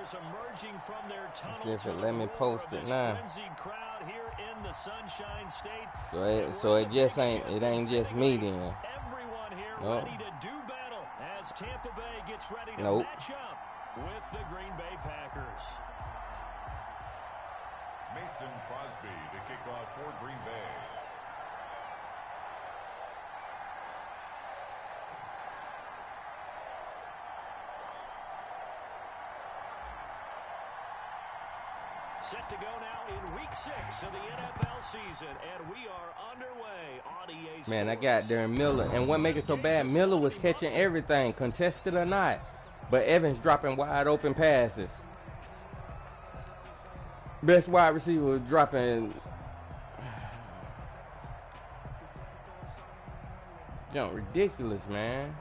players emerging from their tunnel. See if it let me post it now. Crowd here in the Sunshine State. So it just ain't. It ain't just me then. Everyone here ready to do battle as Tampa Bay gets ready to match up with the Green Bay Packers. Mason Crosby to kick off for Green Bay. Set to go now in week 6 of the NFL season, and we are underway on EA Sports. Man, I got there in Miller, and what make it so bad, Miller was catching everything, contested or not, but Evans dropping wide open passes. Best wide receiver was dropping. Jump ridiculous, man.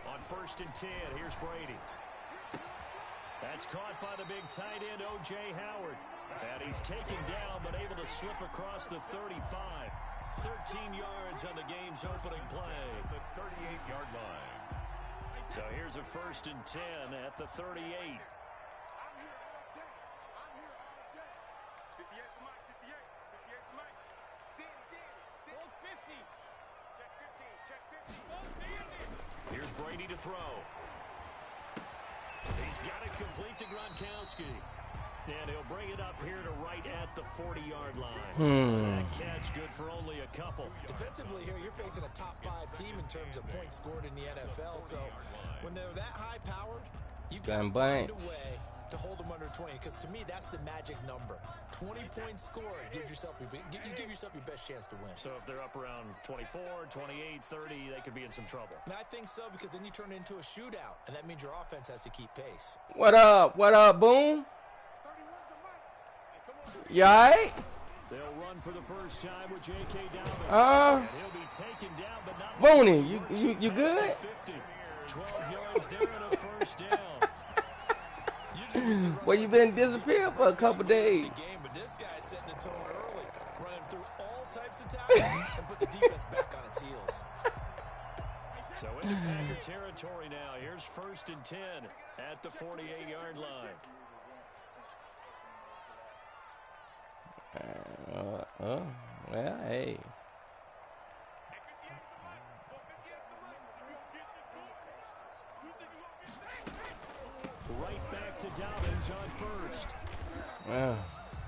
On 1st and 10, here's Brady. That's caught by the big tight end, O.J. Howard. And he's taken down, but able to slip across the 35. 13 yards on the game's opening play. The 38-yard line. So here's a 1st and 10 at the 38. Here's Brady to throw. He's got it complete to Gronkowski. And he'll bring it up here to right at the 40-yard line. That catch good for only a couple. Defensively here, you're facing a top-5 team in terms of points scored in the NFL. So when they're that high-powered, you've got to find a way to hold them under 20. Because to me, that's the magic number. 20 points scored gives yourself you give yourself your best chance to win. So if they're up around 24, 28, 30, they could be in some trouble. And I think so, because then you turn it into a shootout, and that means your offense has to keep pace. What up? What up, Boom? You all right? They'll run for the first time with J.K. Dobbins. He'll be taken down, but not Booney, you good? 12 yards there and a first down. Well, you been disappeared for a couple days. But this guy's setting the tone early, running through all types of tackles and put the defense back on its heels. So into Packer territory now. Here's 1st and 10 at the 48-yard line. Well, hey. Right back to Dobbins on 1st.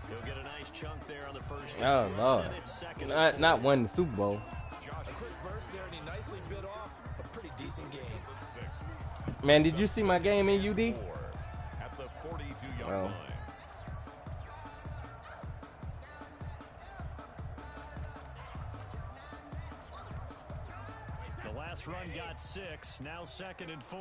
He'll get a nice chunk there on the first. Oh, Lord. Not won the Super Bowl. A quick burst there, and he nicely bit off a pretty decent game. Man, did you see my game in UD? At the 42-yard line. The last run got 6. Now 2nd and 4.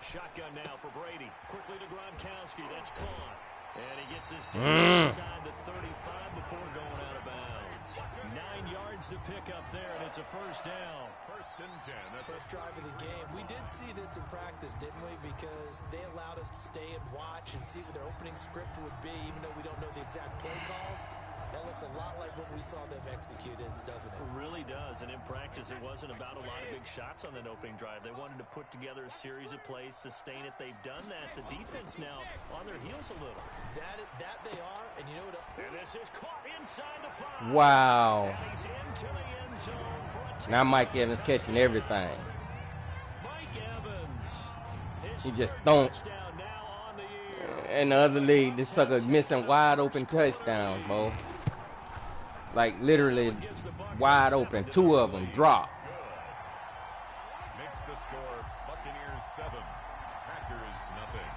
Shotgun now for Brady. Quickly to Gronkowski. That's caught. And he gets his down inside the 35 before going out of bounds. 9 yards to pick up there, and it's a first down. 1st and 10. That's first drive of the game. We did see this in practice, didn't we? Because they allowed us to stay and watch and see what their opening script would be, even though we don't know the exact play calls. That looks a lot like what we saw them execute, doesn't it? It really does. And in practice, it wasn't about a lot of big shots on that opening drive. They wanted to put together a series of plays, sustain it. They've done that. The defense now on their heels a little. That they are, and you know what? And this is caught inside the 5. Wow. And he's into the end zone for a Now Mike Evans catching everything. Mike Evans. He just don't. In the other league, this sucker missing wide open touchdowns, bro. Like literally wide open. 2 of them drop. Makes the score Buccaneers 7, Packers nothing.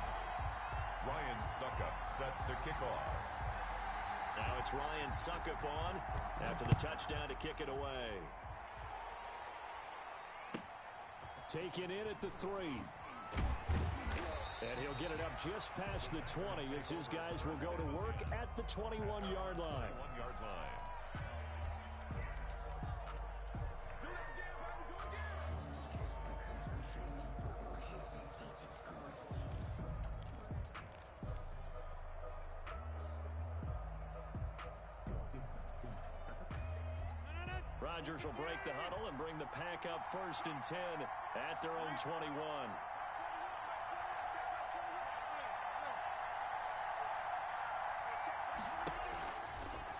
Ryan Suckup set to kick off. Now it's Ryan Suckup on after the touchdown to kick it away. Taken in at the 3. And he'll get it up just past the 20 as his guys will go to work at the 21-yard line. Rodgers will break the huddle and bring the pack up 1st and 10 at their own 21.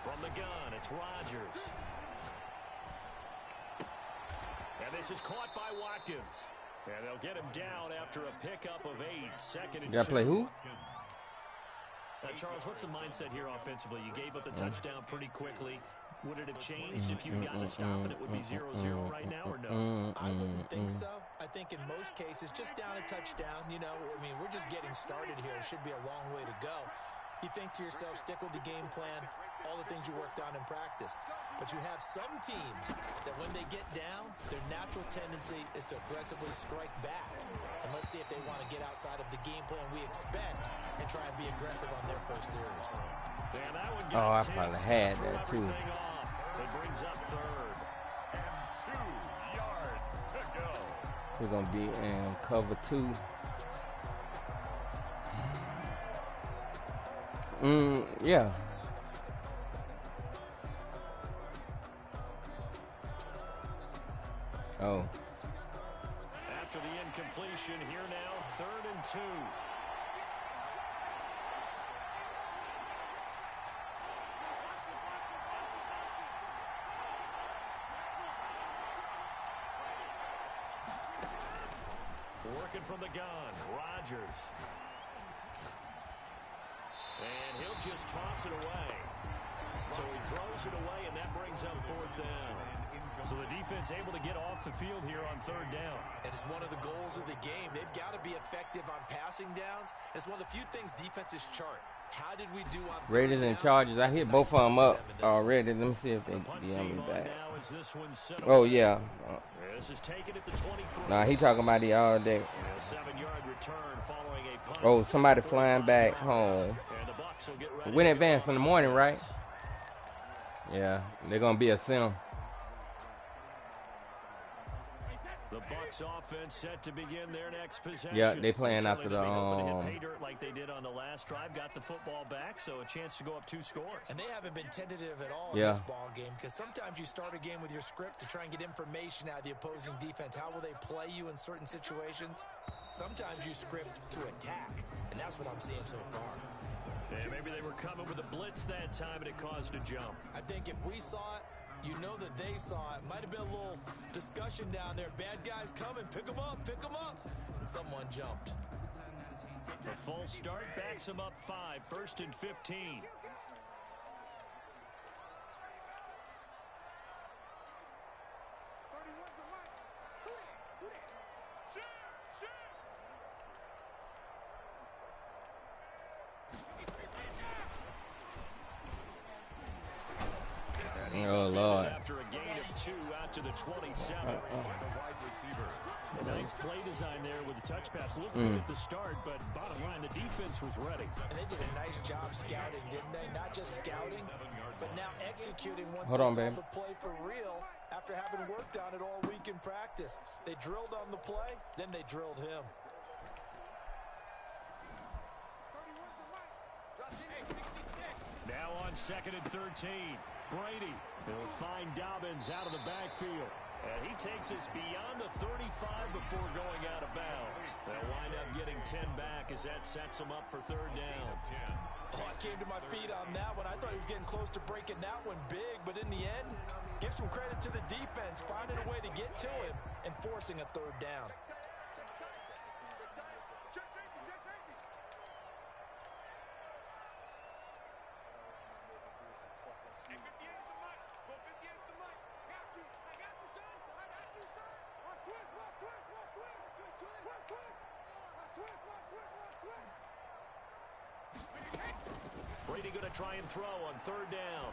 From the gun, it's Rodgers. And this is caught by Watkins. And they'll get him down after a pickup of 8. 2nd and 2. You gotta play who? Charles, what's the mindset here offensively? You gave up the touchdown pretty quickly. Would it have changed if you'd gotten a stop and it would be 0-0 right now, or no? I wouldn't think so. I think in most cases, just down a touchdown, you know, I mean, we're just getting started here. It should be a long way to go. You think to yourself, stick with the game plan, all the things you worked on in practice. But you have some teams that when they get down, their natural tendency is to aggressively strike back. And let's see if they want to get outside of the game plan we expect and try and be aggressive on their first series. Yeah, that one I probably had that too. It brings up 3rd. And 2 yards to go. We're going to be in cover 2. Yeah. Oh. After the incompletion, here now, 3rd and 2. Working from the gun, Rodgers. And he'll just toss it away. So he throws it away, and that brings up 4th down. So the defense able to get off the field here on 3rd down. And it's one of the goals of the game. They've got to be effective on passing downs. It's one of the few things defenses chart. How did we do on Raiders and Chargers? I hit both of them up already. Let me see if they DM me back. Oh, yeah. This is taken at the 23. Nah, he talking about it all day. 7-yard return following a punt. Oh, somebody flying back home. And the Bucs will get ready. We in advance in the morning, right? Yeah, they're going to be a sim. The Bucs offense set to begin their next possession. Yeah, they playing after the pay dirt like they did on the last drive. Got the football back, so a chance to go up 2 scores. And they haven't been tentative at all in this ball game, because sometimes you start a game with your script to try and get information out of the opposing defense. How will they play you in certain situations? Sometimes you script to attack, and that's what I'm seeing so far. Yeah, maybe they were coming with a blitz that time, and it caused a jump. I think if we saw it, you know that they saw it. Might have been a little discussion down there. Bad guys coming. Pick them up. Pick them up. And someone jumped. A full start backs them up 5. 1st and 15. Oh, Lord. After a gain of 2 out to the 27. The wide receiver. A nice play design there with the touch pass. Looked good at the start, but bottom line, the defense was ready. And they did a nice job scouting, didn't they? Not just scouting, but now executing once Hold on, they babe. saw the play for real after having worked on it all week in practice. They drilled on the play, then they drilled him. Now on 2nd and 13. Brady will find Dobbins out of the backfield. And he takes us beyond the 35 before going out of bounds. They'll wind up getting 10 back as that sets them up for 3rd down. Oh, I came to my feet on that one. I thought he was getting close to breaking that one big, but in the end, give some credit to the defense, finding a way to get to him and forcing a 3rd down. going to try and throw on third down.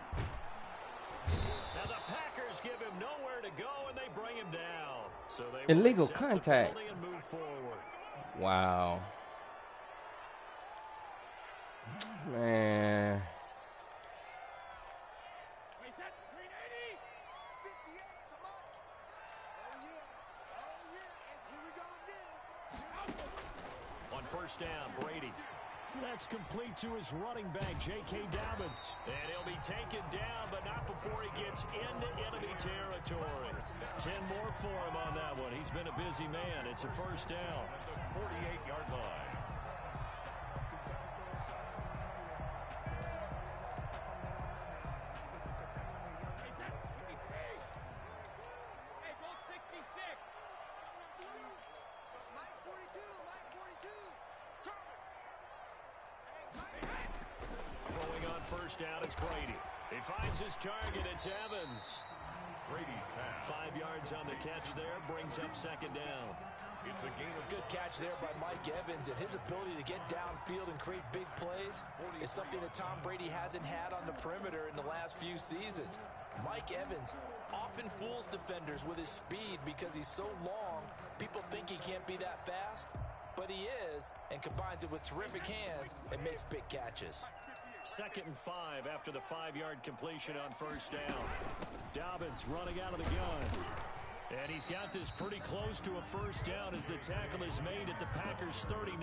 Now the Packers give him nowhere to go, and they bring him down. So they illegal contact. And move forward. Wow. Man. On first down, Brady. That's complete to his running back, J.K. Dobbins. And he'll be taken down, but not before he gets into enemy territory. 10 more for him on that one. He's been a busy man. It's a first down. At the 48-yard line. First down is Brady. He finds his target. It's Evans. Brady's pass. 5 yards on the catch there. Brings up second down. It's a gain of good catch there by Mike Evans, and his ability to get downfield and create big plays is something that Tom Brady hasn't had on the perimeter in the last few seasons. Mike Evans often fools defenders with his speed because he's so long. People think he can't be that fast, but he is, and combines it with terrific hands and makes big catches. 2nd and 5 after the 5-yard completion on first down. Dobbins running out of the gun. And he's got this pretty close to a first down as the tackle is made at the Packers 39.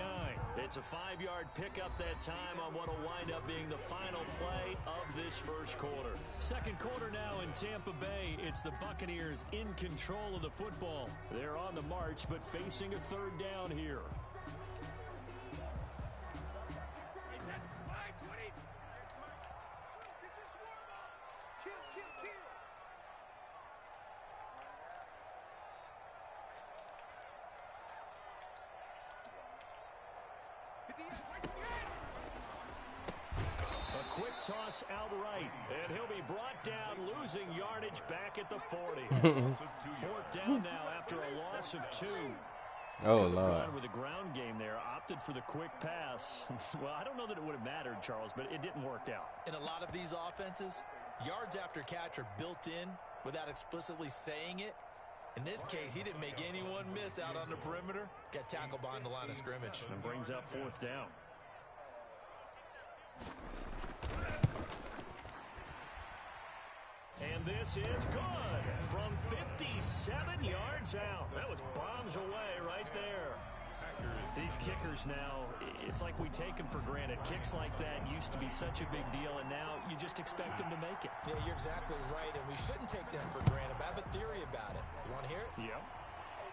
It's a 5-yard pickup that time on what will wind up being the final play of this first quarter. Second quarter now in Tampa Bay. It's the Buccaneers in control of the football. They're on the march, but facing a third down here. Toss out right, and he'll be brought down, losing yardage back at the 40. 4th down now after a loss of 2. Oh, Lord. With the ground game there, opted for the quick pass. Well, I don't know that it would have mattered, Charles, but it didn't work out. In a lot of these offenses, yards after catch are built in without explicitly saying it. In this case, he didn't make anyone miss out on the perimeter. Got tackled behind the line of scrimmage. And brings up 4th down. And this is good from 57 yards out. That was bombs away right there. These kickers now, it's like we take them for granted. Kicks like that used to be such a big deal, and now you just expect them to make it. Yeah, you're exactly right, and we shouldn't take them for granted. But I have a theory about it. You want to hear it? Yep.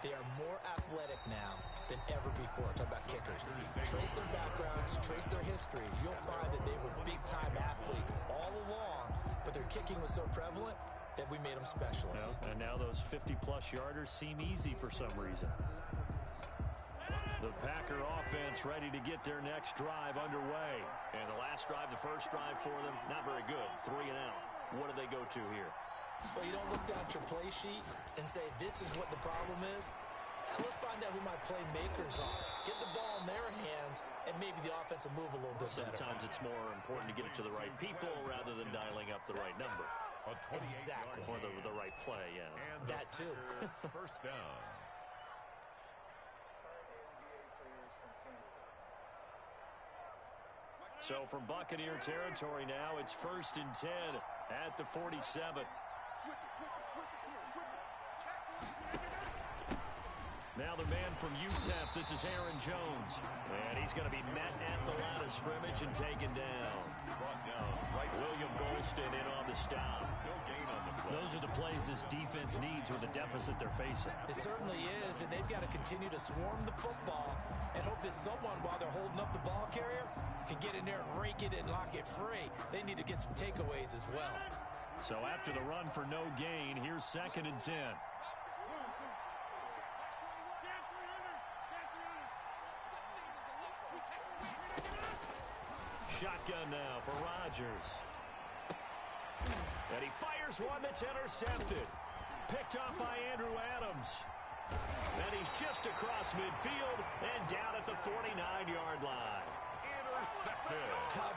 They are more athletic now than ever before. Talk about kickers. Trace their backgrounds, trace their histories. You'll find that they were big-time athletes all along, but their kicking was so prevalent that we made them specialists. And now those 50-plus yarders seem easy for some reason. The Packer offense ready to get their next drive underway. And the last drive, the first drive for them, not very good. 3 and out. What do they go to here? Well, you don't look down at your play sheet and say, this is what the problem is. Now, let's find out who my playmakers are. Get the ball in their hands, and maybe the offense will move a little bit better. Sometimes it's more important to get it to the right people rather than dialing up the right number. Exactly. Or the right play, yeah. And that too. First down. So from Buccaneer territory now, it's 1st and 10 at the 47. Now the man from UTEP, this is Aaron Jones. And he's going to be met at the line of scrimmage and taken down. Brought down right. William Golston in on the stop. No gain on the play. Those are the plays this defense needs with the deficit they're facing. It certainly is, and they've got to continue to swarm the football and hope that someone, while they're holding up the ball carrier, can get in there and rake it and lock it free. They need to get some takeaways as well. So after the run for no gain, here's 2nd and 10. Shotgun now for Rodgers. And he fires one that's intercepted. Picked off by Andrew Adams. And he's just across midfield and down at the 49-yard line.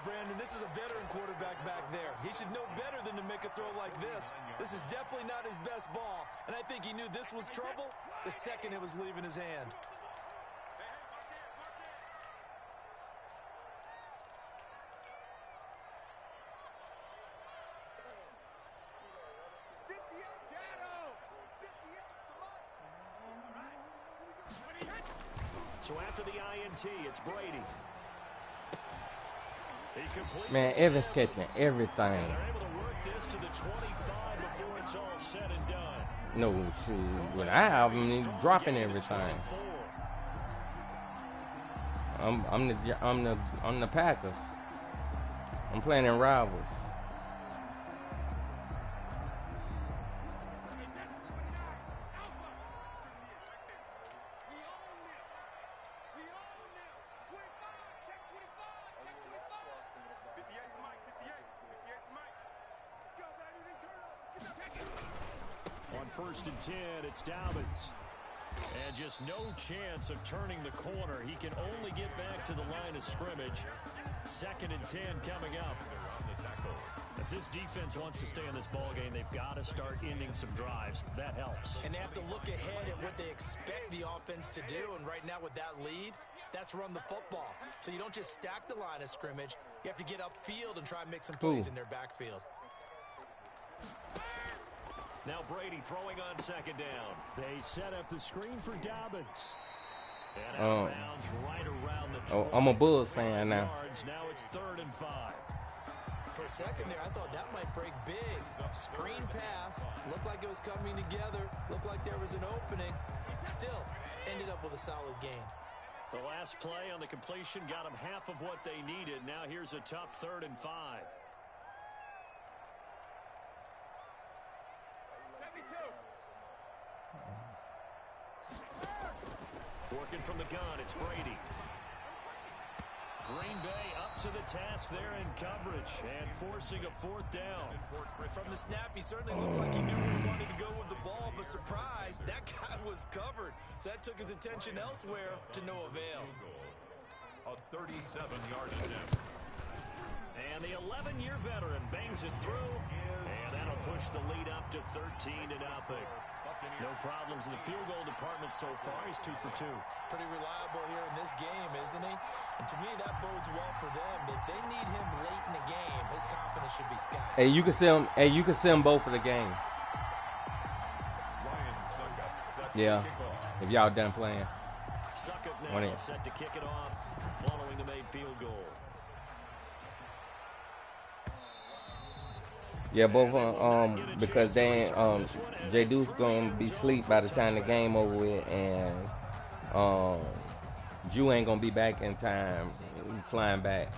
Brandon, this is a veteran quarterback back there. He should know better than to make a throw like this. This is definitely not his best ball, and I think he knew this was trouble the second it was leaving his hand. So after the INT, it's Brady. Man, Evans catching everything. And they're able to work this to the 25 before it's all said and done. No, shoot. When I have him, he's dropping everything. I'm the Packers. I'm playing in rivals. First and 10, it's Dobbins. And just no chance of turning the corner. He can only get back to the line of scrimmage. Second and 10 coming up. If this defense wants to stay in this ballgame, they've got to start ending some drives. That helps. And they have to look ahead at what they expect the offense to do. And right now with that lead, that's run the football. So you don't just stack the line of scrimmage. You have to get upfield and try and make some plays in their backfield. Now Brady throwing on second down. They set up the screen for Dobbins. And out of bounds right around the I'm a Bulls fan now. Now it's 3rd and 5. For a second there, I thought that might break big. Screen pass. Looked like it was coming together. Looked like there was an opening. Still, ended up with a solid gain. The last play on the completion got them half of what they needed. Now here's a tough 3rd and 5. Working from the gun, it's Brady. Green Bay up to the task there in coverage and forcing a 4th down. From the snap, he certainly looked like he knew where he wanted to go with the ball, but surprise, that guy was covered. So that took his attention elsewhere to no avail. A 37-yard attempt. And the 11-year veteran bangs it through, and that'll push the lead up to 13-0. No problems in the field goal department so far. He's 2 for 2. Pretty reliable here in this game, isn't he? And to me, that bodes well for them. If they need him late in the game, his confidence should be sky high. Hey, you can see him. Hey, you can see him both for the game. Yeah, if y'all done playing. Suckup now set to kick it off following the made field goal. Yeah, both because they J Deuce gonna be asleep by the time the game over with, and Jew ain't gonna be back in time, flying back.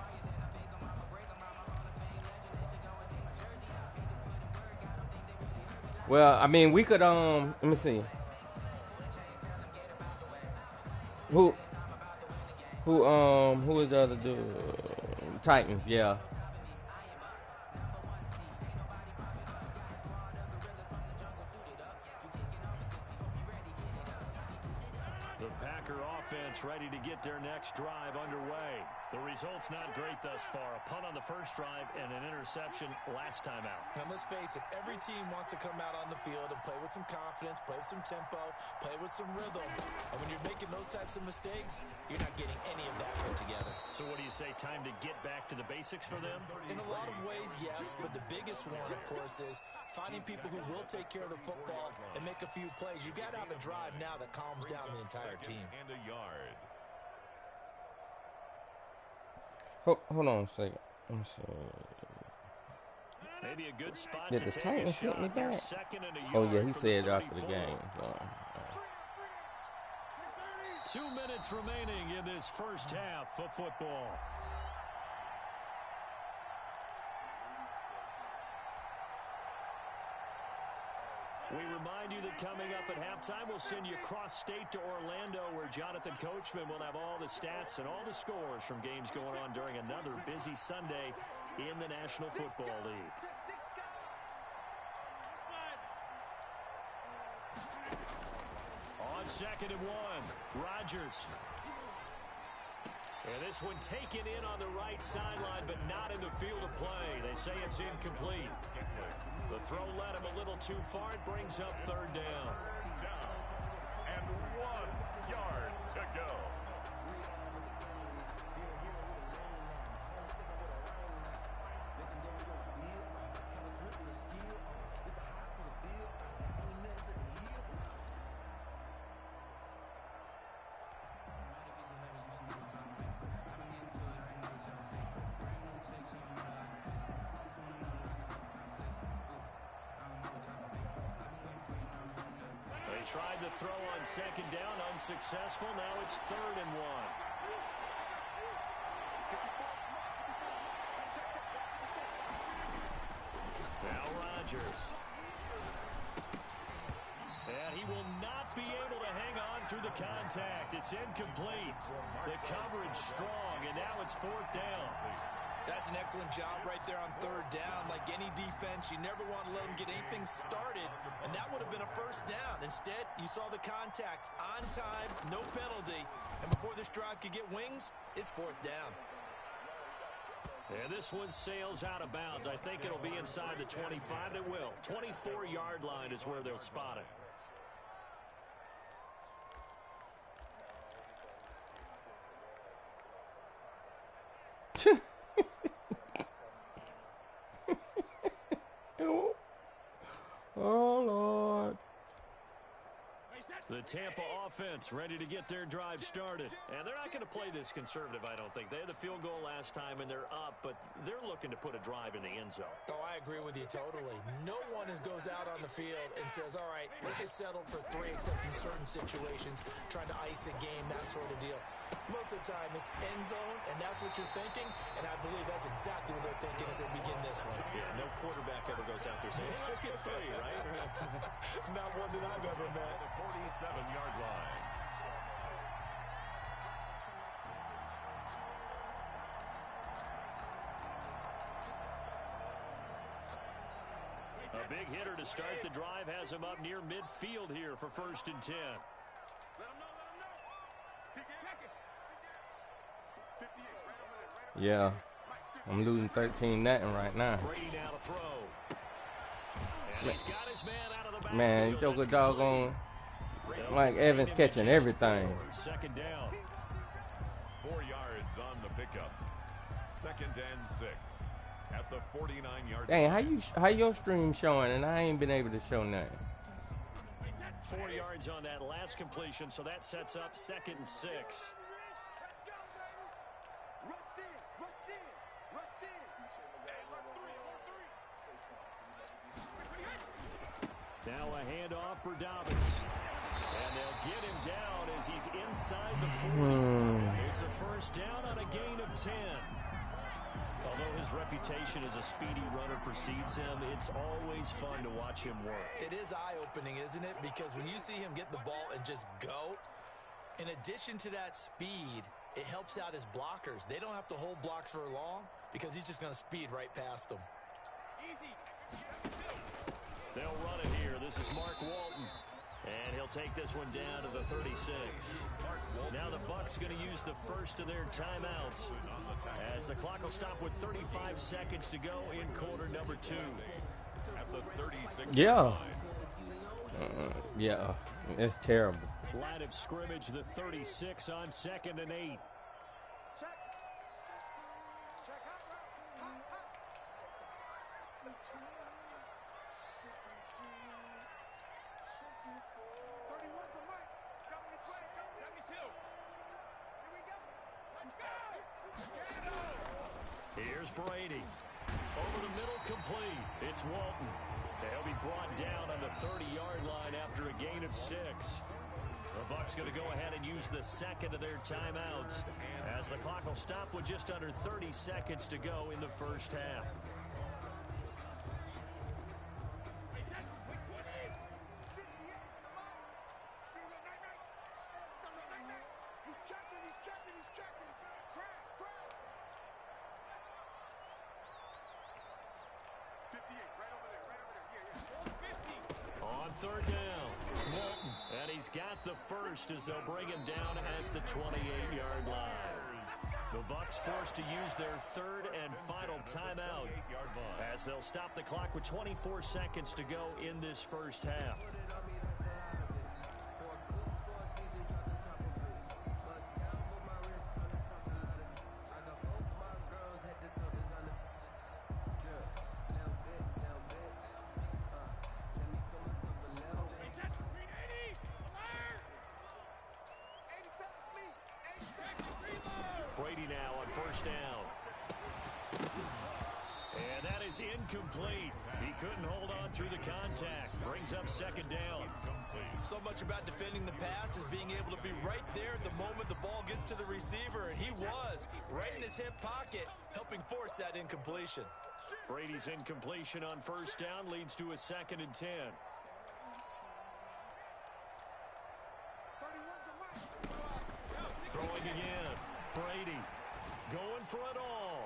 Well, I mean, we could let me see. Who is the other dude? Titans, yeah. Ready to get their next drive underway. The result's not great thus far. A punt on the first drive and an interception last time out. And let's face it, every team wants to come out on the field and play with some confidence, play with some tempo, play with some rhythm. And when you're making those types of mistakes, you're not getting any of that put together. So what do you say, time to get back to the basics for them? In a lot of ways, yes, but the biggest one, of course, is finding people who will take care of the football and make a few plays. You got to have a drive now that calms down the entire team. And a yard. Hold on a second. Let me see. Maybe a good spot Did to the take Titans a shot. hit me back? Second and a Oh yard yeah, he from said the after the 34. game. So. 2 minutes remaining in this first half of football. We remind you that coming up at halftime, we'll send you cross-state to Orlando, where Jonathan Coachman will have all the stats and all the scores from games going on during another busy Sunday in the National Football League. On 2nd and 1, Rodgers. And this one taken in on the right sideline, but not in the field of play. They say it's incomplete. The throw led him a little too far. It brings up third down. And 1 yard to go. They tried the throw on second down, unsuccessful. Now it's 3rd and 1. Now Rodgers. And he will not be able to hang on through the contact. It's incomplete. The coverage strong, and now it's 4th down. That's an excellent job right there on 3rd down. Like any defense, you never want to let them get anything started, and that would have been a 1st down. Instead, you saw the contact on time, no penalty, and before this drive could get wings, it's 4th down. And this one sails out of bounds. I think it'll be inside the 25. It will. 24-yard line is where they'll spot it. Oh, Lord. The Tampa offense ready to get their drive started. And they're not going to play this conservative, I don't think. They had the field goal last time, and they're up, but they're looking to put a drive in the end zone. Oh, I agree with you totally. No one goes out on the field and says, all right, let's just settle for 3, except in certain situations, trying to ice a game, that sort of deal. Most of the time, it's end zone, and that's what you're thinking, and I believe that's exactly what they're thinking as they begin this one. Yeah, no quarterback ever goes out there saying, hey, let's get 3, right? Not one that I've ever met. 47-yard line. A big hitter to start the drive has him up near midfield here for 1st and 10. Yeah, I'm losing 13-0 right now. Brady now to throw. And he's got his man out of the backfield. Man, Joker doggone Mike Evans catching everything. 2nd down. 4 yards on the pickup. 2nd and 6 at the 49-yard Dang, line. how your stream showing and I ain't been able to show nothing? 4 yards on that last completion, so that sets up 2nd and 6. Now a handoff for Dobbins. And they'll get him down as he's inside the 40. It's a 1st down on a gain of 10. Although his reputation as a speedy runner precedes him, it's always fun to watch him work. It is eye-opening, isn't it? Because when you see him get the ball and just go, in addition to that speed, it helps out his blockers. They don't have to hold blocks for long because he's just going to speed right past them. They'll run it here. This is Mark Walton. And he'll take this one down to the 36. Now the Bucs going to use the first of their timeouts as the clock will stop with 35 seconds to go in quarter number 2. At the 36. Yeah. Yeah, it's terrible. Line of scrimmage, the 36 on 2nd and 8. Here's Brady. Over the middle, complete. It's Walton. They'll be brought down on the 30-yard line after a gain of 6. The Bucs going to go ahead and use the second of their timeouts as the clock will stop with just under 30 seconds to go in the first half. On 3rd down, Walton, and he's got the first as they'll bring him down at the 28-yard line. The Bucs forced to use their third and final timeout as they'll stop the clock with 24 seconds to go in this first half. Brady now on first down. And that is incomplete. He couldn't hold on through the contact. Brings up second down. So much about defending the pass is being able to be right there at the moment the ball gets to the receiver, and he was right in his hip pocket, helping force that incompletion. Brady's incompletion on first down leads to a 2nd and 10. Throwing again. Brady going for it all.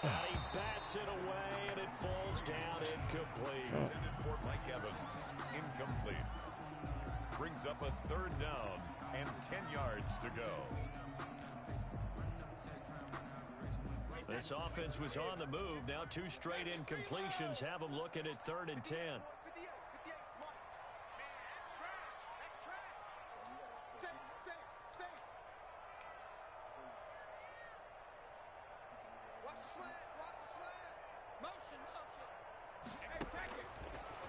And he bats it away, and it falls down incomplete. Intended for Mike Evans. Incomplete. Brings up a 3rd down and 10 yards to go. This offense was on the move. Now 2 straight incompletions have them looking at 3rd and 10.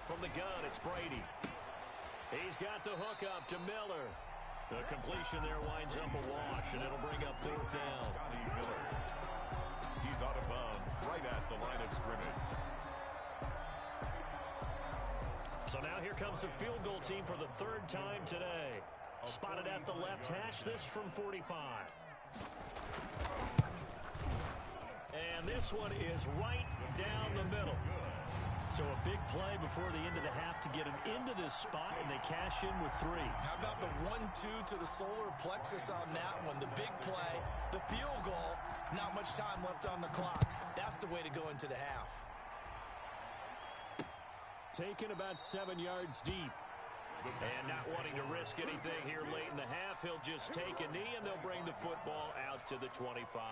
From the gun, it's Brady. He's got the hook up to Miller. The completion there winds up a wash, and it'll bring up 4th down. Miller. He's out of bounds right at the line of scrimmage. So now here comes the field goal team for the 3rd time today. Spotted at the left hash, this from 45. And this one is right down the middle. So a big play before the end of the half to get him into this spot, and they cash in with 3. How about the 1-2 to the solar plexus on that one? The big play, the field goal, not much time left on the clock. That's the way to go into the half. Taken about 7 yards deep. And not wanting to risk anything here late in the half, he'll just take a knee, and they'll bring the football out to the 25.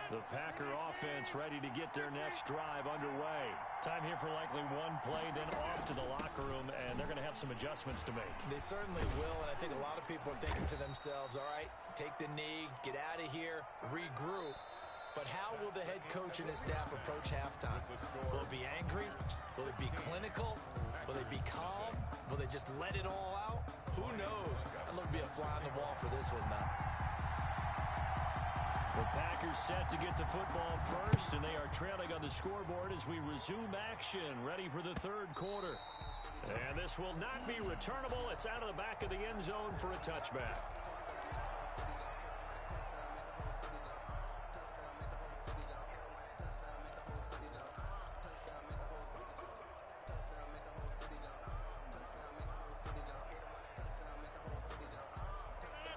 The Packer offense ready to get their next drive underway. Time here for likely one play, then off to the locker room, and they're going to have some adjustments to make. They certainly will, and I think a lot of people are thinking to themselves, all right, take the knee, get out of here, regroup. But how will the head coach and his staff approach halftime? Will it be angry? Will it be clinical? Will they be calm? Will they just let it all out? Who knows? I'd love to be a fly on the wall for this one, though. The Packers set to get the football first, and they are trailing on the scoreboard as we resume action, ready for the 3rd quarter. And this will not be returnable. It's out of the back of the end zone for a touchback.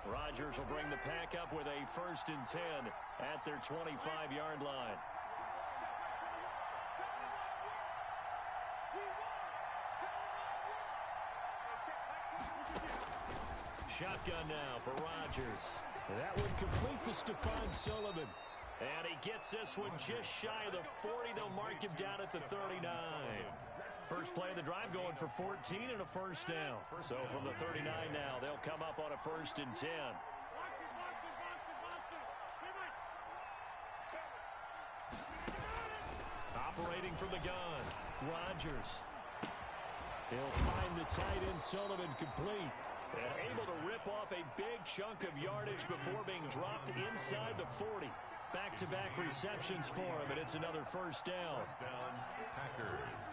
Rodgers will bring the pack up with a 1st and 10 at their 25-yard line. Shotgun now for Rodgers. That would complete to Stephon Sullivan. And he gets this one just shy of the 40. They'll mark him down at the 39. First play of the drive going for 14 and a 1st down. So from the 39 now, they'll come up on a 1st and 10. Operating from the gun, Rodgers. He'll find the tight end Sullivan complete. And able to rip off a big chunk of yardage before being dropped inside the 40. Back-to-back receptions for him, and it's another 1st down. First down, Packers.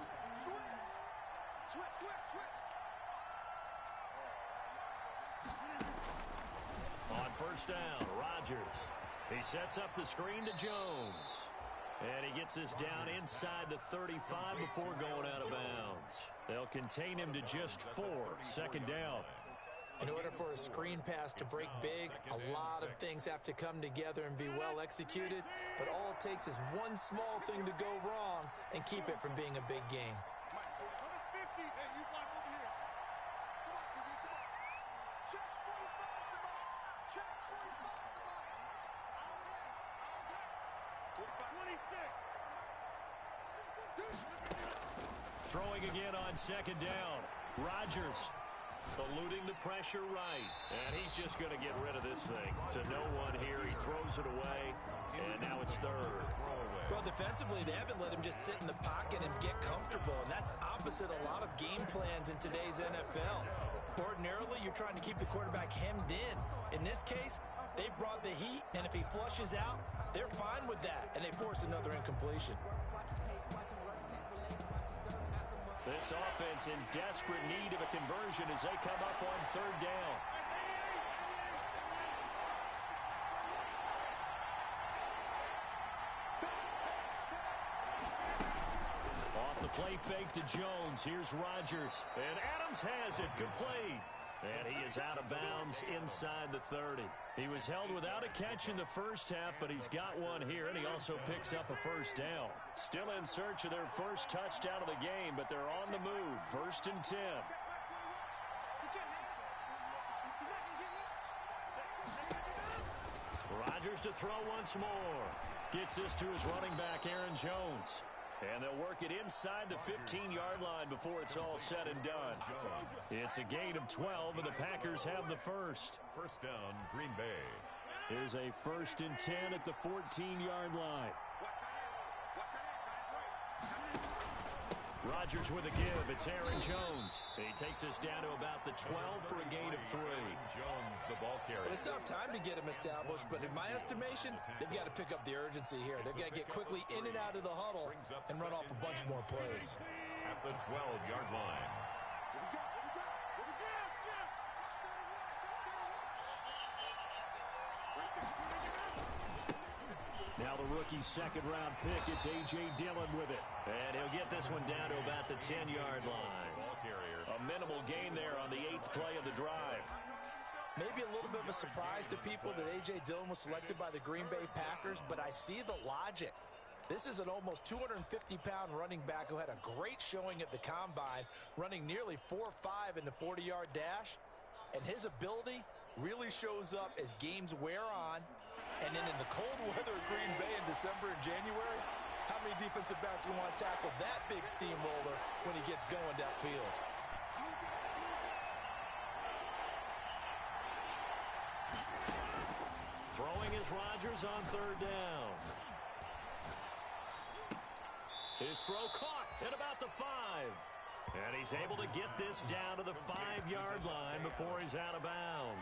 On 1st down, Rodgers. He sets up the screen to Jones. And he gets this down inside the 35 before going out of bounds. They'll contain him to just 4. 2nd down. In order for a screen pass to break big, a lot of things have to come together and be well executed. But all it takes is one small thing to go wrong and keep it from being a big game. Throwing again on second down. Rodgers eluding the pressure right. And he's just going to get rid of this thing. To no one here. He throws it away. And now it's third. Well, defensively, they haven't let him just sit in the pocket and get comfortable. And that's opposite a lot of game plans in today's NFL. Ordinarily, you're trying to keep the quarterback hemmed in. In this case, they brought the heat. And if he flushes out, they're fine with that. And they force another incompletion. This offense in desperate need of a conversion as they come up on third down. Off the play fake to Jones. Here's Rodgers. And Adams has it. Complete. And he is out of bounds inside the 30. He was held without a catch in the first half, but he's got one here, and he also picks up a first down. Still in search of their first touchdown of the game, but they're on the move. 1st and 10. Rodgers to throw once more. Gets this to his running back, Aaron Jones. And they'll work it inside the 15-yard line before it's all said and done. It's a gain of 12, and the Packers have the first. First down, Green Bay. Here's a 1st and 10 at the 14-yard line. Rodgers with a give. It's Aaron Jones. He takes us down to about the 12 for a gain of 3. Jones, the ball carrier. Well, it's tough time to get him established, but in my estimation, they've got to pick up the urgency here. They've got to get quickly in and out of the huddle and run off a bunch more plays. At the 12-yard line. Now the rookie's second-round pick, it's A.J. Dillon with it. And he'll get this one down to about the 10-yard line. A minimal gain there on the 8th play of the drive. Maybe a little bit of a surprise to people that A.J. Dillon was selected by the Green Bay Packers, but I see the logic. This is an almost 250-pound running back who had a great showing at the Combine, running nearly 4.5 in the 40-yard dash. And his ability really shows up as games wear on. And then in the cold weather of Green Bay in December and January, how many defensive backs will want to tackle that big steamroller when he gets going downfield? Throwing is Rodgers on third down. His throw caught at about the 5. And he's able to get this down to the 5-yard line before he's out of bounds.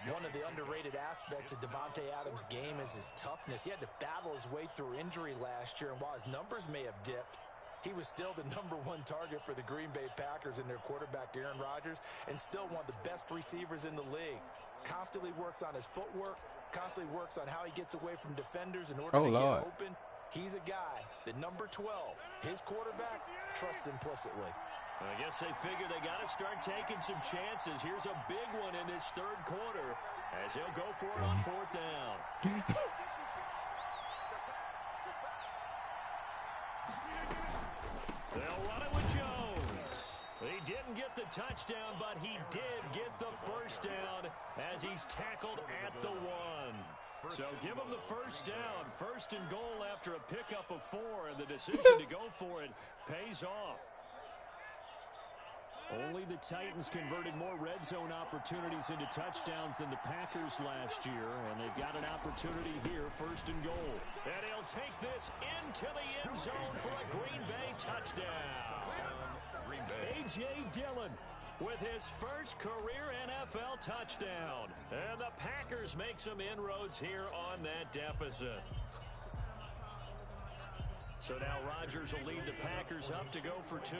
One of the underrated aspects of Davante Adams' game is his toughness. He had to battle his way through injury last year, and while his numbers may have dipped, he was still the #1 target for the Green Bay Packers and their quarterback, Aaron Rodgers, and still one of the best receivers in the league. Constantly works on his footwork, constantly works on how he gets away from defenders in order to get open. He's a guy that number 12, his quarterback, trusts implicitly. I guess they figure they got to start taking some chances. Here's a big one in this third quarter as he'll go for it on 4th down. They'll run it with Jones. He didn't get the touchdown, but he did get the first down as he's tackled at the 1. So give him the first down. 1st and goal after a pickup of 4, and the decision to go for it pays off. Only the Titans converted more red zone opportunities into touchdowns than the Packers last year, and they've got an opportunity here, 1st and goal. And he'll take this into the end zone for a Green Bay touchdown. A.J. Dillon with his first career NFL touchdown. And the Packers make some inroads here on that deficit. So now Rodgers will lead the Packers up to go for 2.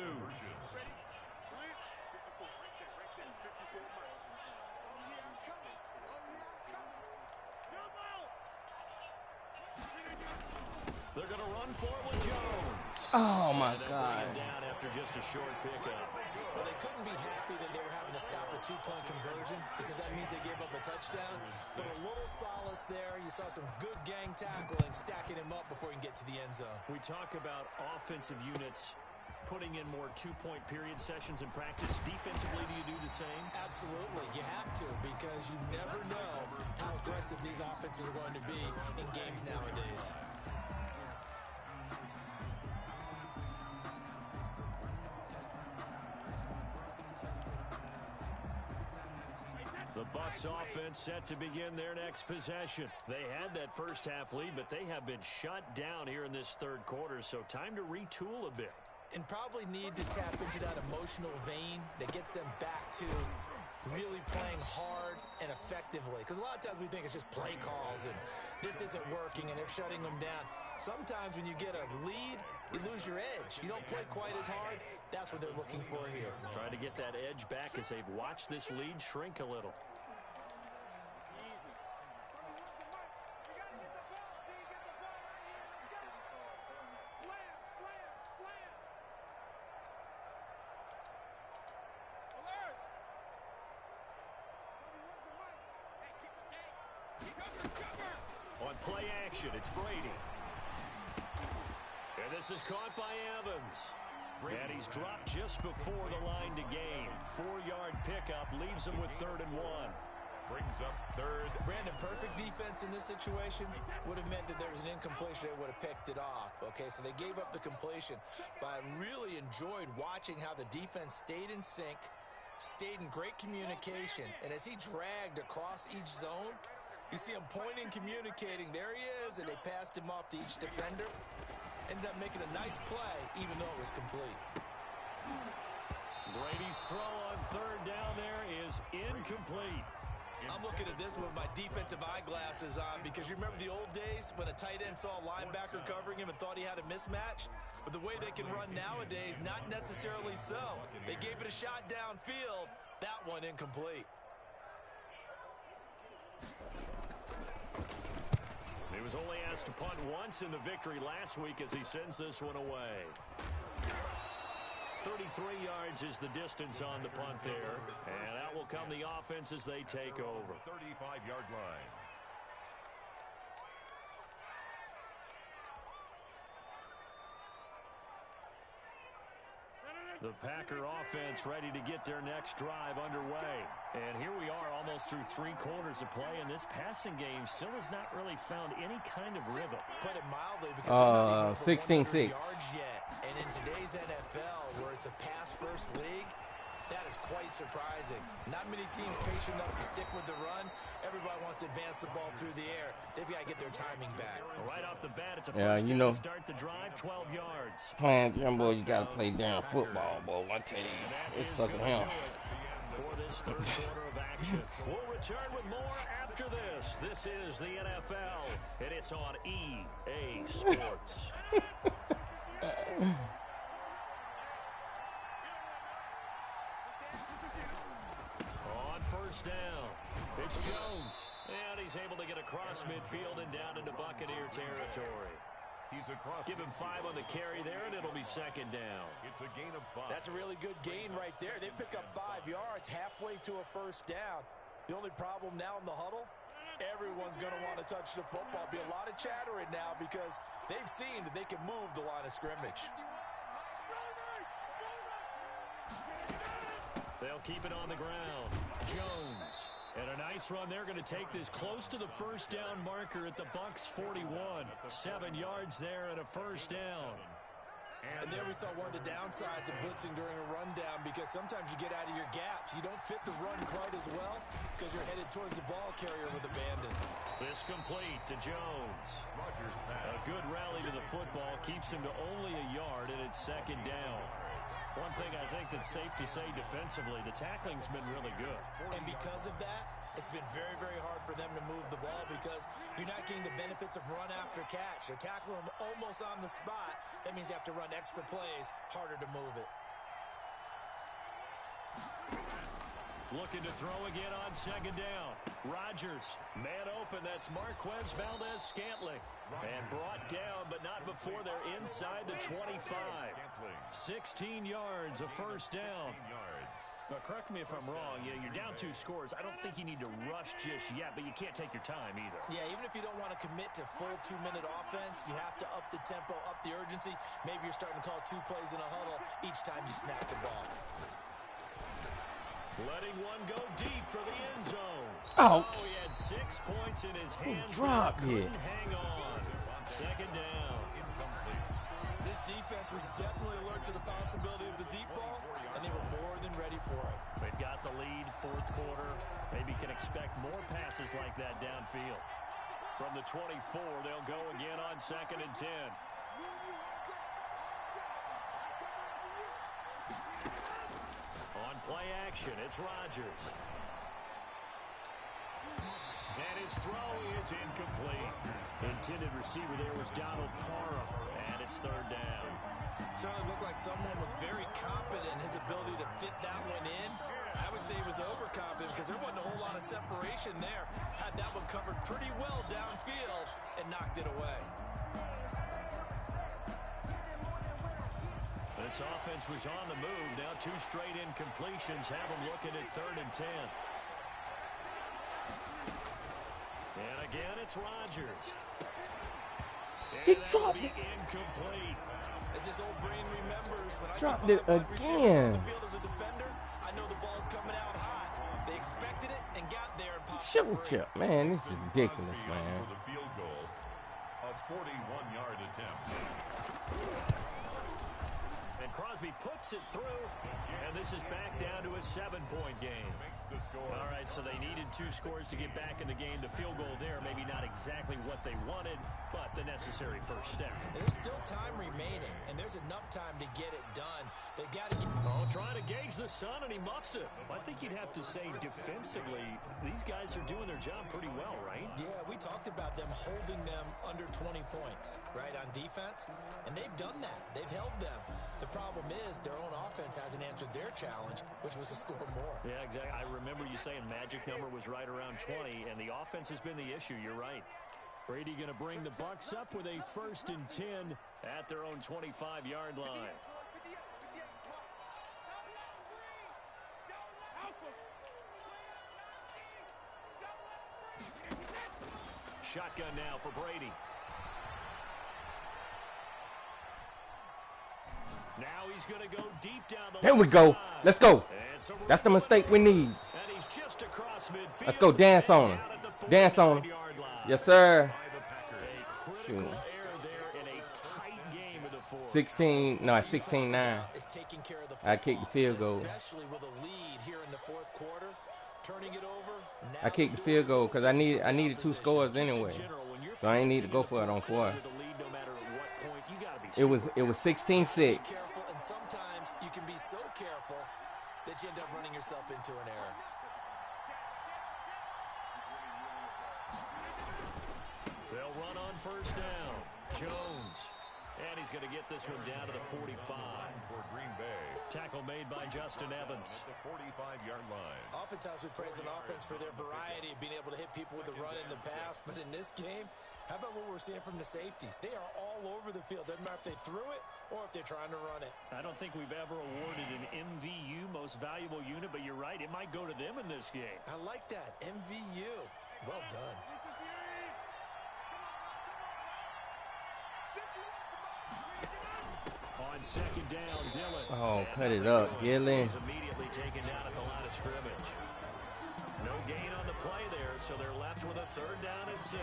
They're going to run for it with Jones. Oh, my God. Bring him down after just a short pickup. Well, they couldn't be happy that they were having to stop a 2-point conversion because that means they gave up a touchdown. But a little solace there. You saw some good gang tackling, stacking him up before he can get to the end zone. We talk about offensive units putting in more 2-point period sessions in practice. Defensively, do you do the same? Absolutely. You have to, because you never know aggressive these offenses are going to be in games nowadays. The Bucs offense set to begin their next possession. They had that first half lead, but they have been shut down here in this third quarter, so time to retool a bit. And probably need to tap into that emotional vein that gets them back to really playing hard and effectively. Because a lot of times we think it's just play calls and this isn't working and they're shutting them down. Sometimes when you get a lead, you lose your edge. You don't play quite as hard. That's what they're looking for here. Trying to get that edge back as they've watched this lead shrink a little. On play action, it's Brady. And this is caught by Evans. And he's dropped just before the line to gain. 4-yard pickup leaves him with 3rd and 1. Brings up 3rd. Brandon, perfect defense in this situation would have meant that there was an incompletion. They would have picked it off. Okay, so they gave up the completion. But I really enjoyed watching how the defense stayed in sync, stayed in great communication. And as he dragged across each zone, you see him pointing, communicating. There he is, and they passed him off to each defender. Ended up making a nice play, even though it was complete. Brady's throw on 3rd down there is incomplete. I'm looking at this with my defensive eyeglasses on because you remember the old days when a tight end saw a linebacker covering him and thought he had a mismatch? But the way they can run nowadays, not necessarily so. They gave it a shot downfield. That one incomplete. He was only asked to punt once in the victory last week as he sends this one away. 33 yards is the distance on the punt there. And out will come the offense as they take over. 35-yard line. The Packer offense ready to get their next drive underway. And here we are almost through 3 quarters of play, and this passing game still has not really found any kind of rhythm. Put it mildly, because 16-6. yards yet. And in today's NFL, where it's a pass-first league, that is quite surprising. Not many teams patient enough to stick with the run. Everybody wants to advance the ball through the air. They've got to get their timing back. Right off the bat, it's a first down to start the drive, 12 yards. Playing young boy, you got to play down football, boy. I tell you, it's sucking him. For this third quarter of action. We'll return with more after this. This is the NFL, and it's on EA Sports. On first down, it's Jones. And he's able to get across midfield and down into Buccaneer territory. He's across. Give him 5 on the carry there, and it'll be 2nd down. It's a gain of 5. That's a really good gain right there. They pick up 5 yards halfway to a first down. The only problem now in the huddle, everyone's going to want to touch the football. Be a lot of chattering now because they've seen that they can move the line of scrimmage. They'll keep it on the ground. Jones. And a nice run. They're going to take this close to the first down marker at the Bucs 41. 7 yards there and a first down. And there we saw one of the downsides of blitzing during a rundown because sometimes you get out of your gaps. You don't fit the run quite as well because you're headed towards the ball carrier with abandon. This complete to Jones. A good rally to the football keeps him to only a yard, and it's 2nd down. One thing I think that's safe to say defensively, the tackling's been really good. And because of that, it's been very, very hard for them to move the ball because you're not getting the benefits of run after catch. They're tackling them almost on the spot. That means you have to run extra plays, harder to move it. Looking to throw again on 2nd down. Rodgers, man open. That's Marquez Valdez-Scantling. And brought down, but not before they're inside the 25. 16 yards, a first down. Now, correct me if I'm wrong. Yeah, you're down 2 scores. I don't think you need to rush just yet, but you can't take your time either. Yeah, even if you don't want to commit to full 2-minute offense, you have to up the tempo, up the urgency. Maybe you're starting to call 2 plays in a huddle each time you snap the ball. Letting one go deep for the end zone. Oh. He had 6 points in his hands. Drop it. Hang on. Second down. This defense was definitely alert to the possibility of the deep ball, and they were more than ready for it. They've got the lead, fourth quarter. Maybe can expect more passes like that downfield. From the 24, they'll go again on 2nd and 10. On play action, it's Rodgers. And his throw is incomplete. Intended receiver there was Donald Parham, and it's 3rd down. Certainly looked like someone was very confident in his ability to fit that one in. I would say he was overconfident because there wasn't a whole lot of separation there. Had that one covered pretty well downfield and knocked it away. This offense was on the move. Now 2 straight incompletions have them looking at 3rd and 10. And again, it's Rodgers. He dropped it. Incomplete. As his old brain remembers, when I Dropped see it wide receivers again. on the field as a defender, I know the ball's coming out high. They expected it and got there and popped Shoot free. you. Man, this is ridiculous, man. For the field goal, a 41-yard attempt. And Crosby puts it through, and this is back down to a 7-point game. Makes the score. All right, so they needed 2 scores to get back in the game. The field goal there, maybe not exactly what they wanted, but the necessary first step. There's still time remaining, and there's enough time to get it done. They've got to get... Oh, trying to gauge the sun, and he muffs it. I think you'd have to say defensively, these guys are doing their job pretty well, right? Yeah, we talked about them holding them under 20 points, right, on defense, and they've done that. They've held them. The problem is their own offense hasn't answered their challenge, which was to score more. Yeah, exactly. I remember you saying magic number was right around 20, and the offense has been the issue. You're right. Brady going to bring the Bucs up with a 1st and 10 at their own 25-yard line. Shotgun now for Brady. Now he's going to go deep down the Here we go. Let's go. That's the mistake we need. And he's just across midfield. Let's go. Dance on him. Dance on him. Yes, sir. Shoot. 16, no, 16-9. I kicked the field goal. I kicked the field goal because I needed 2 scores anyway. So I ain't need to go for it on 4. It was 16-6. And sometimes you can be so careful that you end up running yourself into an error. They'll run on 1st down. Jones. And he's going to get this one down to the 45. For Green Bay. Tackle made by Justin Evans. At the 45-yard line. Oftentimes we praise an offense for their variety of being able to hit people with the run in the pass, but in this game, how about what we're seeing from the safeties? They are all over the field. Doesn't matter if they threw it or if they're trying to run it. I don't think we've ever awarded an MVU, most valuable unit, but you're right. It might go to them in this game. I like that. MVU. Well done. On 2nd down, Dillon. Oh, cut it up, Gillen. Immediately taken down at the line of scrimmage. No gain on the play there, so they're left with a 3rd down and 6.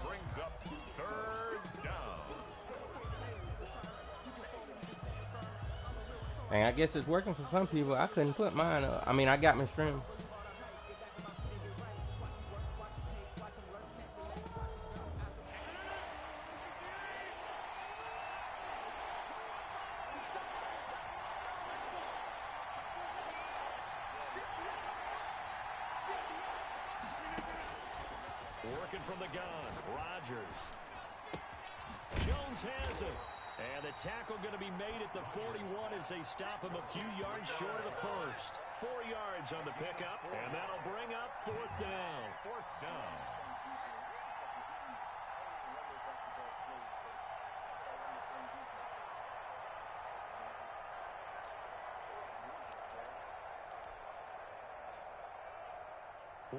Brings up 3rd down. And I guess it's working for some people. I couldn't put mine up. I mean, I got my stream. Working from the gun, Rodgers. Jones has it. And the tackle going to be made at the 41 as they stop him a few yards short of the first. 4 yards on the pickup, and that'll bring up 4th down. 4th down.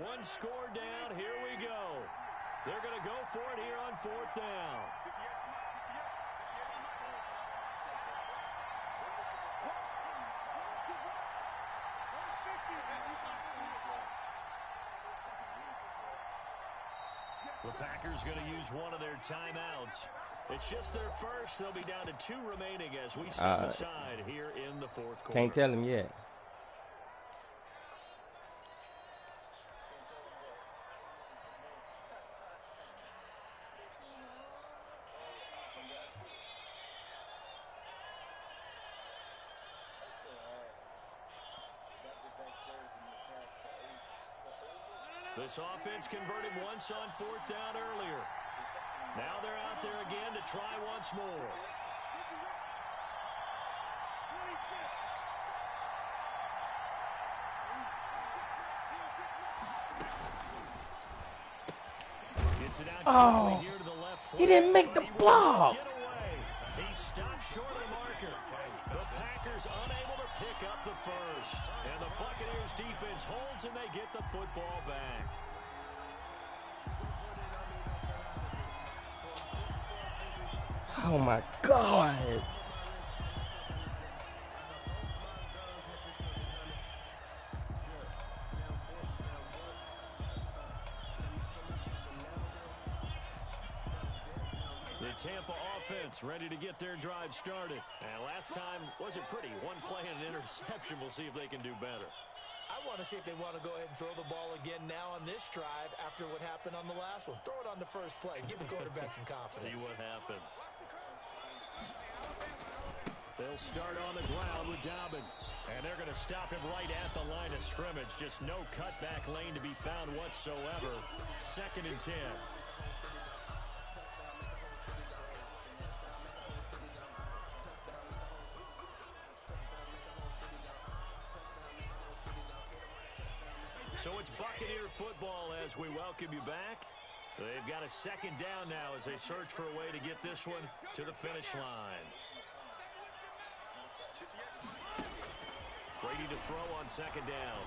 One score down. Here we go. They're going to go for it here on 4th down. The Packers going to use one of their timeouts. It's just their first. They'll be down to 2 remaining as we step aside here in the fourth quarter. Can't tell him yet. This offense converted once on 4th down earlier. Now they're out there again to try once more. Gets it out here to the left. He didn't make the block. Get away. He stopped short of the marker. The Packers unable to pick up the first. And the Buccaneers defense holds and they get the football back. Oh my God. The Tampa offense ready to get their drive started. And last time wasn't pretty. One play and an interception. We'll see if they can do better. I want to see if they want to go ahead and throw the ball again now on this drive after what happened on the last one. Throw it on the first play. Give the quarterback some confidence. See what happens. They'll start on the ground with Dobbins. And they're going to stop him right at the line of scrimmage. Just no cutback lane to be found whatsoever. 2nd and 10. So it's Buccaneer football as we welcome you back. They've got a 2nd down now as they search for a way to get this one to the finish line. Brady to throw on 2nd down.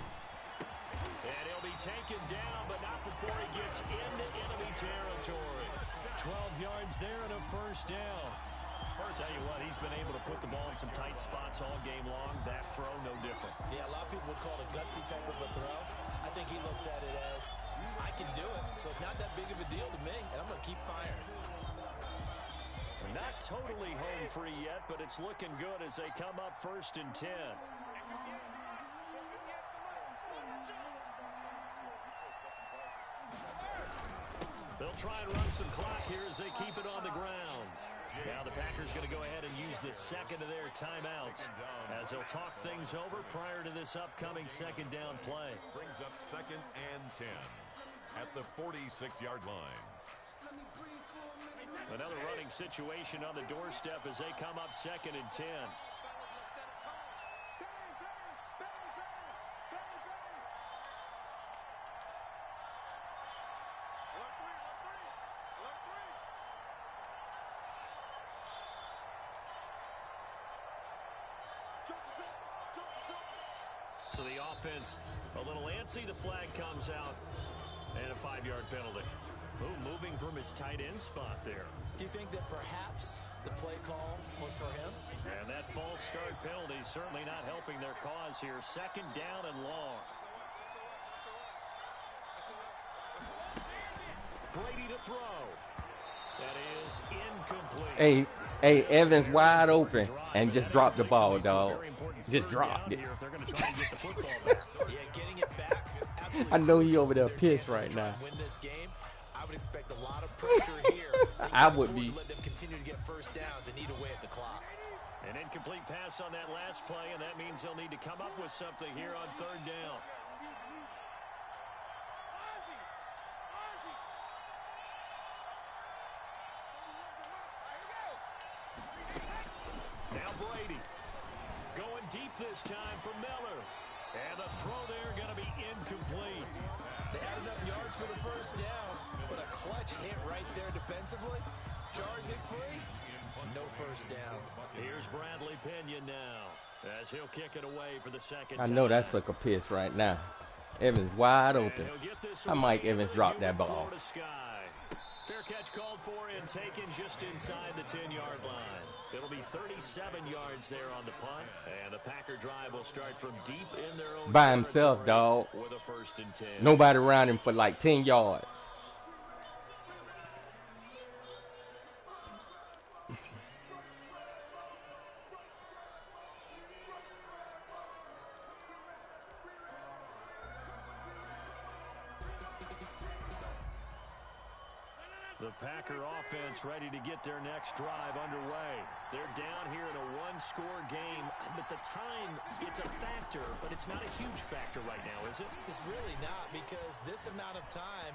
And he'll be taken down, but not before he gets into enemy territory. 12 yards there and a first down. I'll tell you what, he's been able to put the ball in some tight spots all game long. That throw, no different. Yeah, a lot of people would call it a gutsy type of a throw. I think he looks at it as, I can do it, so it's not that big of a deal to me, and I'm going to keep firing. Not totally home free yet, but it's looking good as they come up 1st and 10. They'll try and run some clock here as they keep it on the ground. Now the Packers going to go ahead and use the 2nd of their timeouts as they'll talk things over prior to this upcoming 2nd down play. Brings up 2nd and 10 at the 46-yard line. Another running situation on the doorstep as they come up 2nd and 10. So the offense a little antsy. The flag comes out and a 5-yard penalty. Moving from his tight end spot there. Do you think that perhaps the play call was for him? And that false start penalty certainly not helping their cause here. 2nd down and long. Brady to throw. That is incomplete. Hey, Evans wide open and just dropped the ball, dog. Just dropped it. I know he over there pissed right now. I would expect a lot of pressure here. I would be. Let them continue to get first downs and eat away at the clock. An incomplete pass on that last play, and that means they'll need to come up with something here on 3rd down. Now Brady going deep this time for Miller. And the throw there going to be incomplete. They had enough yards for the first down, but a clutch hit right there defensively. Jars it free. No first down. Here's Bradley Pinion now as he'll kick it away for the 2nd I time. know that's like a piss right now. Evans wide open. I might Evans drop that ball. Fair catch called for and taken just inside the 10-yard line. It'll be 37 yards there on the punt, and the Packer drive will start from deep in their own by himself, dog. With a 1st and 10. Nobody around him for like 10 yards. The Packer offense ready to get their next drive underway. They're down here in a one-score game, but the time, it's a factor, but it's not a huge factor right now, is it? It's really not, because this amount of time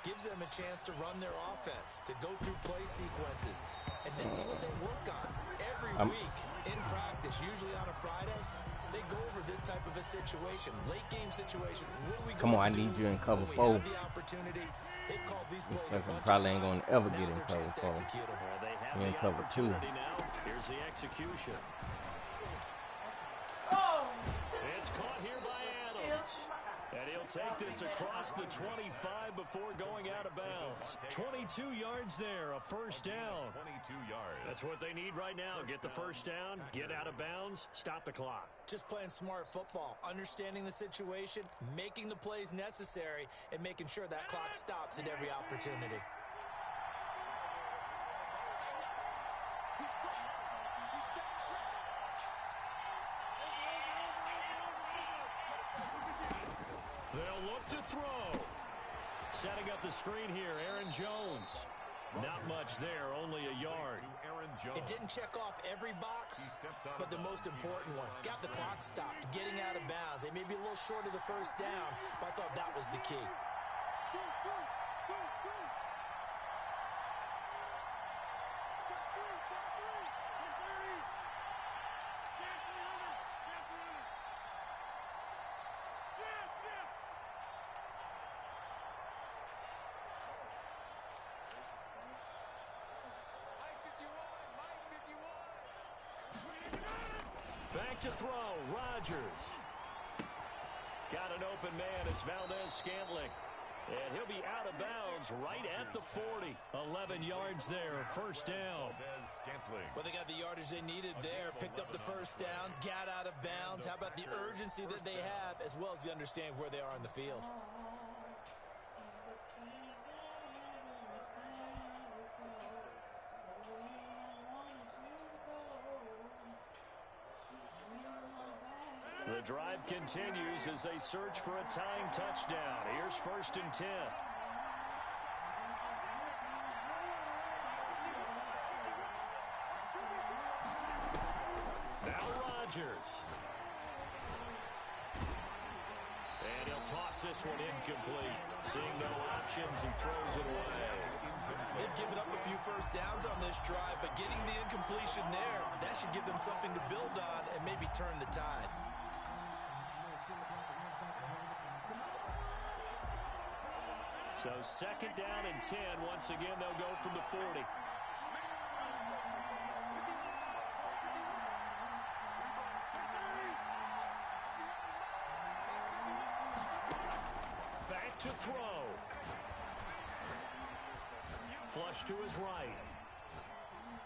gives them a chance to run their offense, to go through play sequences. And this is what they work on every week in practice, usually on a Friday. They go over this type of a situation, late game situation. What do we Come on, I need you in cover 4. The opportunity. They've called these plays This sucker probably ain't going to ever get in cover 4. They have He in the cover 2. now. Here's the execution. It's caught here by Adams. And he'll take this across the 25 before going out of bounds. 22 yards there, a first down. 22 yards. That's what they need right now. Get the first down, get out of bounds, stop the clock. Just playing smart football, understanding the situation, making the plays necessary, and making sure that clock stops at every opportunity. They'll look to throw. Setting up the screen here, Aaron Jones. Not much there, only a yard. It didn't check off every box, but the most important one. Got the clock stopped, getting out of bounds. They may be a little short of the first down, but I thought that was the key. Back to throw, Rodgers. Got an open man, it's Valdez-Scantling. And he'll be out of bounds right at the 40. 11 yards there, first down. Well, they got the yardage they needed there, picked up the first down, got out of bounds. How about the urgency that they have, as well as the understanding where they are on the field? The drive continues as they search for a tying touchdown. Here's first and 10. Now Rodgers. And he'll toss this one incomplete. Seeing no options, he throws it away. They've given up a few first downs on this drive, but getting the incompletion there, that should give them something to build on and maybe turn the tide. So second down and 10. Once again, they'll go from the 40. Back to throw. Flush to his right.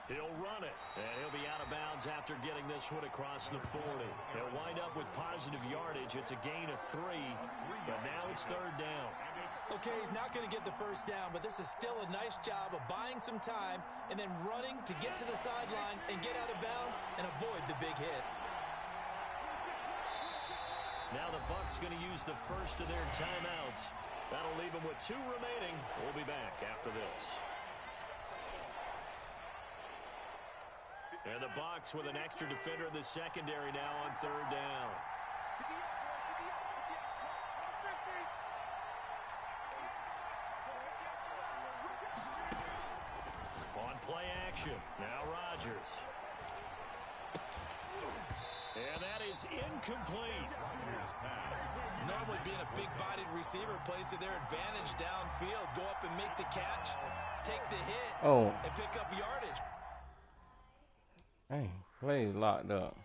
He'll run it, and he'll be out of bounds after getting this one across the 40. He'll wind up with positive yardage. It's a gain of 3, but now it's third down. Okay, he's not going to get the first down, but this is still a nice job of buying some time and then running to get to the sideline and get out of bounds and avoid the big hit. Now the Bucs going to use the first of their timeouts. That'll leave them with 2 remaining. We'll be back after this. And the Bucs with an extra defender in the secondary now on third down. On play action, now Rodgers. And that is incomplete. Normally being a big-bodied receiver plays to their advantage downfield. Go up and make the catch, take the hit, and pick up yardage. Hey, play locked up.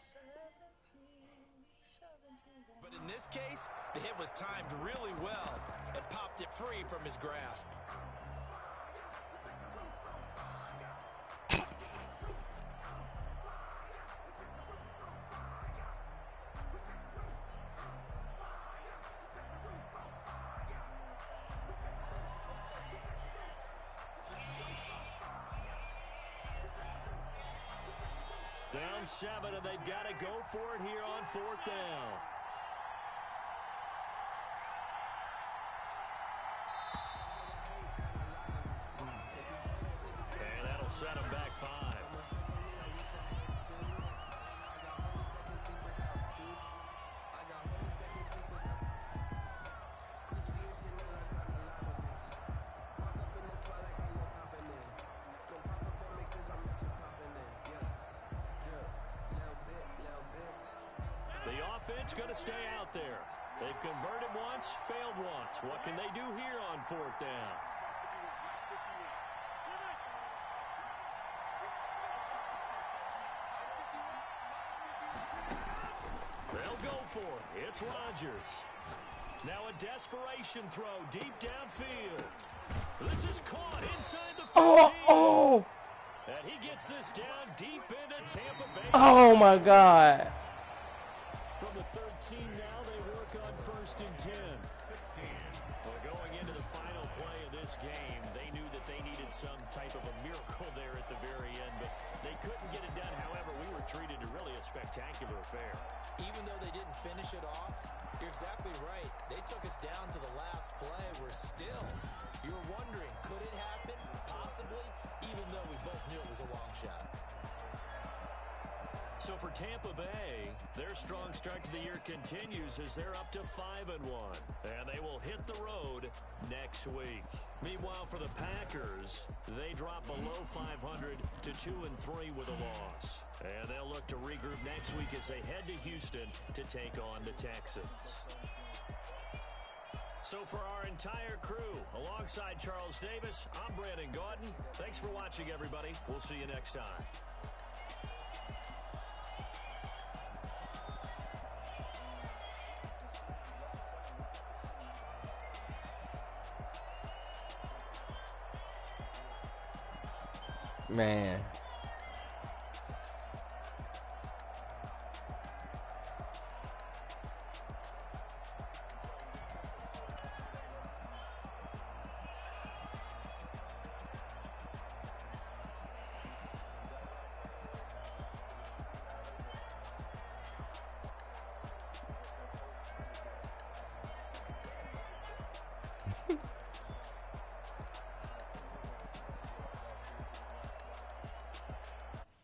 But in this case, the hit was timed really well and popped it free from his grasp. Down 7, and they've got to go for it here on fourth down. set them back 5. The offense going to stay out there. They've converted once, failed once. What can they do here on 4th down? They'll go for it. It's Rodgers. Now a desperation throw deep downfield. This is caught inside the 15. Oh! And he gets this down deep into Tampa Bay. Oh, my God. From the 13 now, they work on 1st and 10. 16. Well, going into the final play of this game, they knew that they needed some type of a miracle there at the very end, but they couldn't get it done. However, we were treated to really a spectacular affair. Even though they didn't finish it off, you're exactly right. They took us down to the last play. You were wondering, could it happen? Possibly, even though we both knew it was a long shot. So for Tampa Bay, their strong start to the year continues as they're up to 5-1. And they will hit the road next week. Meanwhile, for the Packers, they drop below 500 to 2-3 with a loss. And they'll look to regroup next week as they head to Houston to take on the Texans. So for our entire crew, alongside Charles Davis, I'm Brandon Gaudin. Thanks for watching, everybody. We'll see you next time. Man.